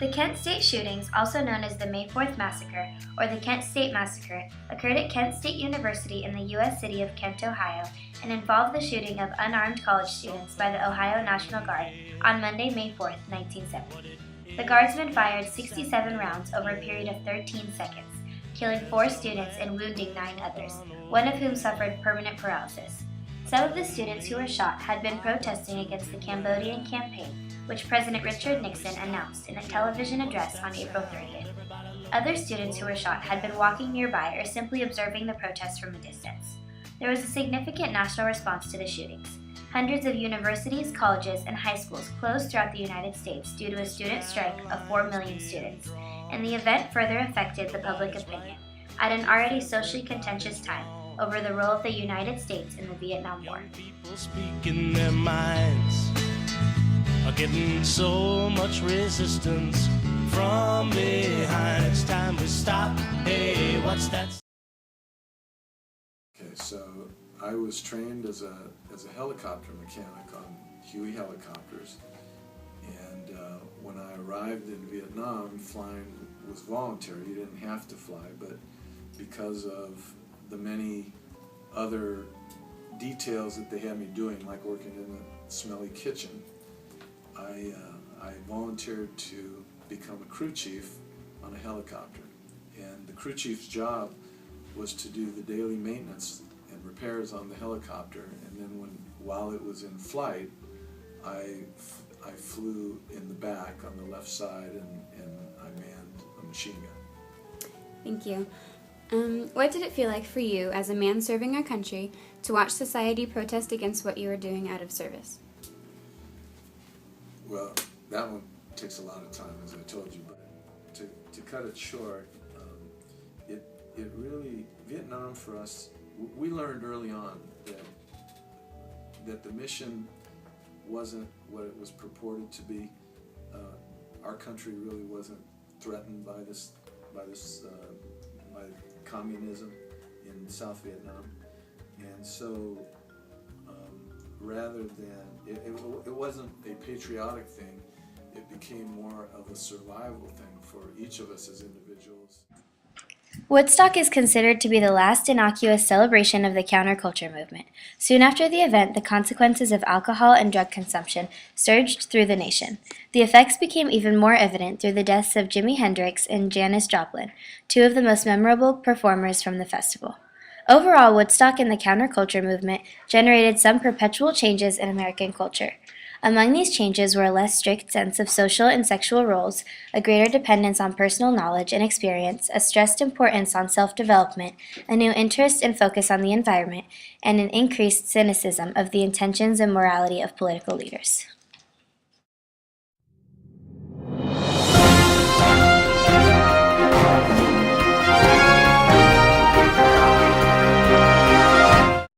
The Kent State shootings, also known as the May 4th Massacre or the Kent State Massacre, occurred at Kent State University in the U.S. city of Kent, Ohio, and involved the shooting of unarmed college students by the Ohio National Guard on Monday, May 4th, 1970. The Guardsmen fired 67 rounds over a period of 13 seconds, killing 4 students and wounding 9 others, one of whom suffered permanent paralysis. Some of the students who were shot had been protesting against the Cambodian campaign, which President Richard Nixon announced in a television address on April 30th. Other students who were shot had been walking nearby or simply observing the protests from a distance. There was a significant national response to the shootings. Hundreds of universities, colleges, and high schools closed throughout the United States due to a student strike of 4 million students, and the event further affected the public opinion at an already socially contentious time over the role of the United States in the Vietnam War. People speaking their minds are getting so much resistance from behind. It's time to stop. Hey, what's that? Okay, so I was trained as a helicopter mechanic on Huey helicopters, and when I arrived in Vietnam, flying was voluntary. You didn't have to fly, but because of the many other details that they had me doing, like working in a smelly kitchen, I volunteered to become a crew chief on a helicopter. And the crew chief's job was to do the daily maintenance and repairs on the helicopter, and then while it was in flight, I flew in the back on the left side, and I manned a machine gun. Thank you. What did it feel like for you, as a man serving our country, to watch society protest against what you were doing out of service? Well, that one takes a lot of time, as I told you, but to cut it short, it really, Vietnam for us, we learned early on that the mission wasn't what it was purported to be. Our country really wasn't threatened by communism in South Vietnam, and so rather than it wasn't a patriotic thing, it became more of a survival thing for each of us as individuals. Woodstock is considered to be the last innocuous celebration of the counterculture movement. Soon after the event, the consequences of alcohol and drug consumption surged through the nation. The effects became even more evident through the deaths of Jimi Hendrix and Janis Joplin, 2 of the most memorable performers from the festival. Overall, Woodstock and the counterculture movement generated some perpetual changes in American culture. Among these changes were a less strict sense of social and sexual roles, a greater dependence on personal knowledge and experience, a stressed importance on self-development, a new interest and focus on the environment, and an increased cynicism of the intentions and morality of political leaders.